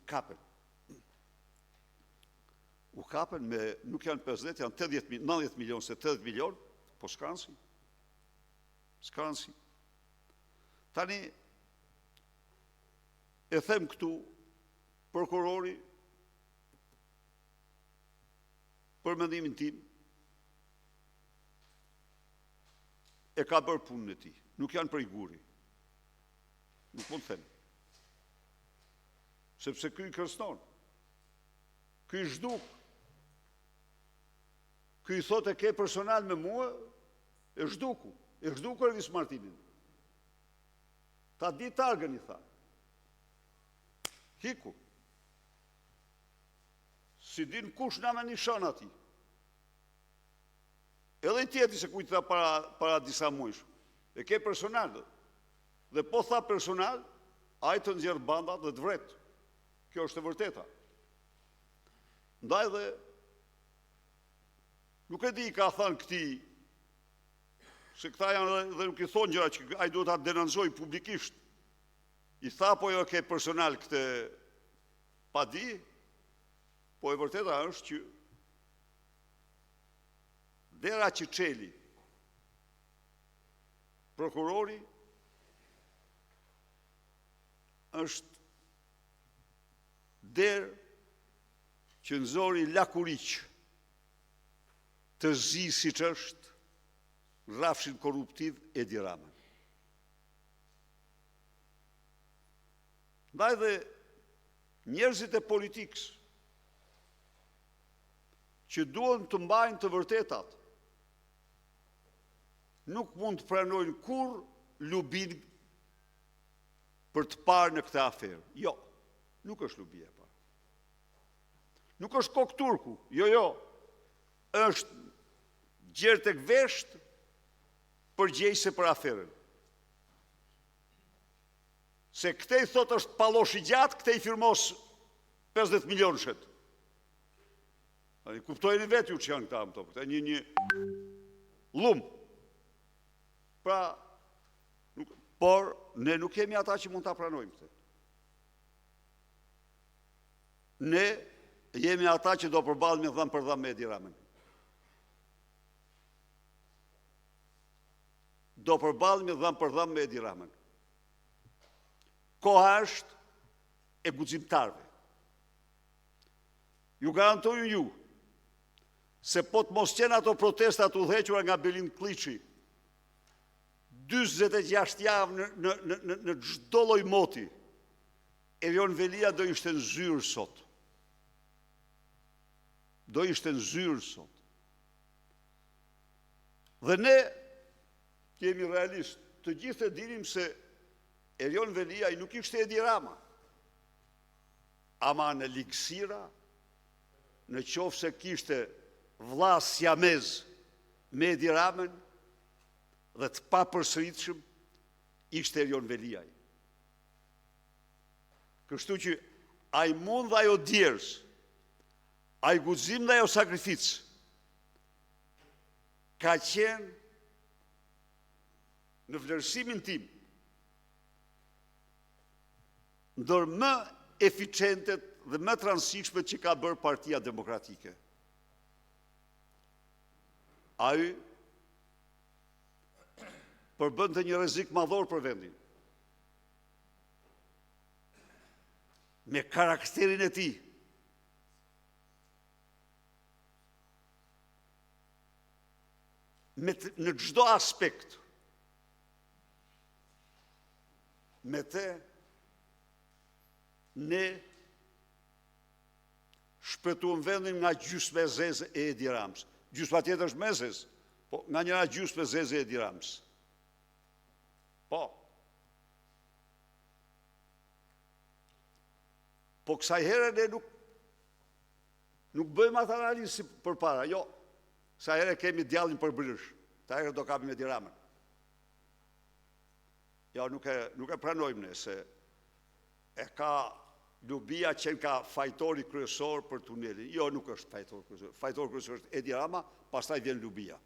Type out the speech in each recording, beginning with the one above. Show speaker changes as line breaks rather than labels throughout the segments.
kapen. U kapen me, nuk janë 50, janë 90 milion, se 80 milion, po s'kanë si. S'kanë si. Tani, e them këtu, prokurori, për mendimin tim, e ka bërë punën e tij. Nuk janë prej guri. Nuk mund të them. Sepse ky i kërcënon. Ky i zhduk. Ky i thotë e ke personal me mua, e zhduku. E zhduku Ervis Martinin. Ta di targën, i tha. Hiku. Si din kush na me nishon ati. Edhe i tjeti se kujtë tha para disa mujsh. E ke personal. Dhe po tha personal, a i të nxjerë bandat dhe të vret. Kjo është e vërteta. Ndaj dhe, nuk e di ka thënë këti, se këta janë dhe nuk i thonë gjëra që a i duhet ta denonzoj publikisht. I tha po jo ke personal këtë pa di, po e vërteta është që dera Çiçeli, prokurori, është derë që nëzori lakuriq të zi si që është rrafshin korruptiv Edi Ramën. Ndaj dhe njerëzit e politikës që duhen të mbajnë të vërtetat, nuk mund të pranojnë kur lubin për të parë në këtë aferë. Jo, nuk është lubi e parë. Nuk është kokë turku, jo. Është gjerë tek vesht përgjegjëse për aferën. Se këtej thot është pallosh i gjatë, këtej firmos 50 milion shet. Kuptojnë vetë ju që janë këta më topë, këta një lumë. Pra, por ne nuk kemi ata që mund të pranojmë këtë. Ne jemi ata që do përballemi dhëm për dhëm me Edi Ramën. Do përballemi dhëm për dhëm me Edi Ramën. Koha është e guximtarëve. Ju garantojnë ju se po të mos qenë ato protestat udhëhequra nga Belind Klliçi, 46 javë në çdo lloj moti, Erion Velia do ishte në zyrë sot. Do ishte në zyrë sot. Dhe ne jemi realistë, të gjithë e dinim se Erion Velia i nuk ishte Edi Rama, ama në ligësira, në qoftë se kishte vlla siamez me Edi Ramën dhe të papërsëritshëm, ishte Erion Veliaj. Kështu që ai mund dhe ajo djerës, ai guxim dhe ajo sakrificë, ka qenë në vlerësimin tim ndër më eficientet dhe më të rëndësishme që ka bërë Partia Demokratike. Ai përbënte një rrezik madhor për vendin. Me karakterin e tij. Në çdo aspekt. Me të ne shpëtuam vendin nga gjysma e zezë e Edi Ramës. Gjysma tjetër është me zezë, po nga njëra gjysmë e zezë e Edi Ramës. Po. Po kësaj herë ne nuk bëjmë atë analizë si përpara, jo. Kësaj herë kemi djallin për brysh, ta herë do kapim Edi Ramën. Jo, nuk e pranojmë ne, se e ka lubia që ka fajtori kryesor për tunelin. Jo, nuk është fajtor kryesor. Fajtor kryesor është Edi Rama, pastaj vjen lubia.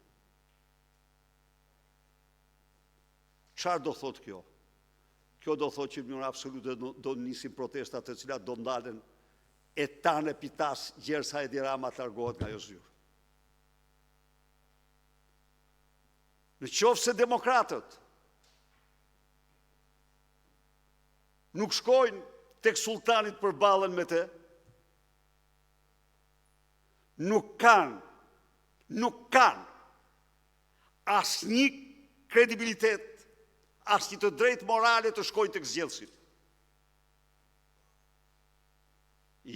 Çfarë do thotë kjo? Kjo do thotë që në mënyrë absolute do nisin protestat të cilat do ndalen e tanë e pitas Gjersa Edi Rama të largohet nga ajo zyrë. Në qoftë se demokratët nuk shkojnë tek sultanit për ballën me te, nuk kanë asnjë kredibilitet, asnjë të drejtë morale të shkojnë tek zgjedhësit.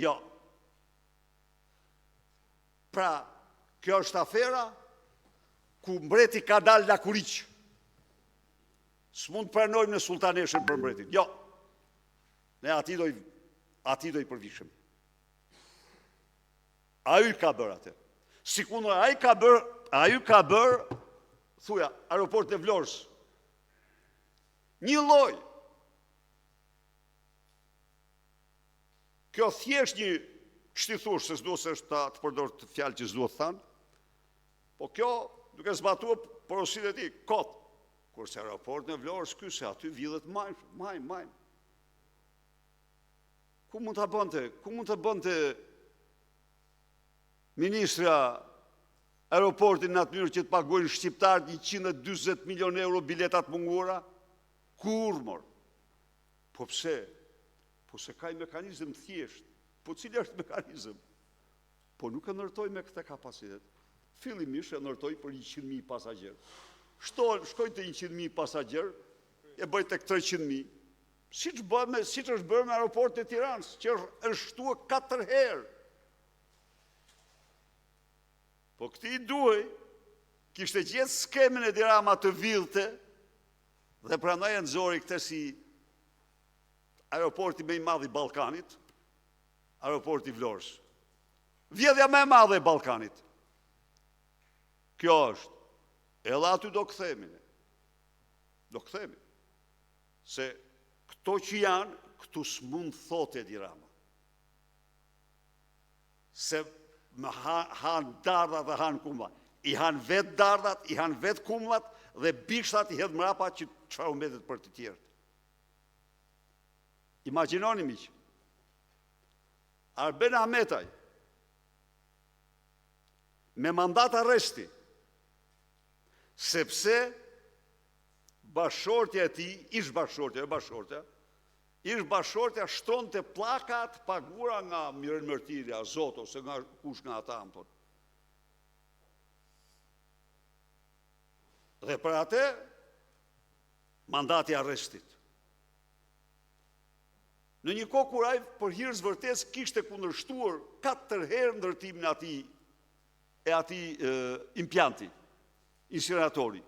Jo. Pra, kjo është afera ku mbreti ka dalë lakuriq. S'mund të pranojmë në sultaneshën për mbretin. Jo. Ne ati do i përvishëm. Ai ka bërë atë. Sikundër ai ka bërë, thuja, aeroport e Vlorës. Një lloj. Kjo thjesht një shtithush, se s'do se është të përdor të fjalë që s'duhet thanë, po kjo duke zbatuar porositë e tij, kot. Kurse aeroport në Vlorës, ky se aty vidhet majm. Ku mund të bënte ministra aeroportin në atë mënyrë që të paguajnë shqiptarët 140 milion euro biletat munguara? Kur, mor? Po pse? Po se ka i mekanizëm thjesht. Po cili është mekanizëm? Po nuk e ndërtoj me këtë kapacitet. Fillimisht e ndërtoj për 100.000 pasagjerë. Shkojnë të 100.000 pasagjerë, e bëjt tek 300.000. Siç është bërë me aeroportin e Tiranës, që është shtuar 4 herë. Po këti i duhej, kishte gjetë skemin e Edi Rama të villte, dhe prandaj e nxori këtë si aeroporti më i madh i Ballkanit, aeroporti i Vlorës. Vjedhja më e madhe e Ballkanit. Kjo është. Edhe aty do kthehemi. Do kthehemi. Se këto që janë, këtu s'mund thotë Edi Rama. Se më hanë dardhat dhe hanë kumlat. I hanë vetë dardhat, i hanë vetë kumlat, dhe bishtat i hedhë mrapa që çfarë u mbetet për të tjerët. Imagjinoni miq. Arben Ahmetaj me mandat arresti sepse bashortja e tij, ish bashortja shtonte pllakat paguara nga Mirëmërtirja, Zot ose nga kush nga ata më thonë. Dhe për atë mandati arrestit. Në një kohë kur ai për hir vërtetës kishte kundërshtuar 4 herë ndërtimin e atij impianti, incineratori.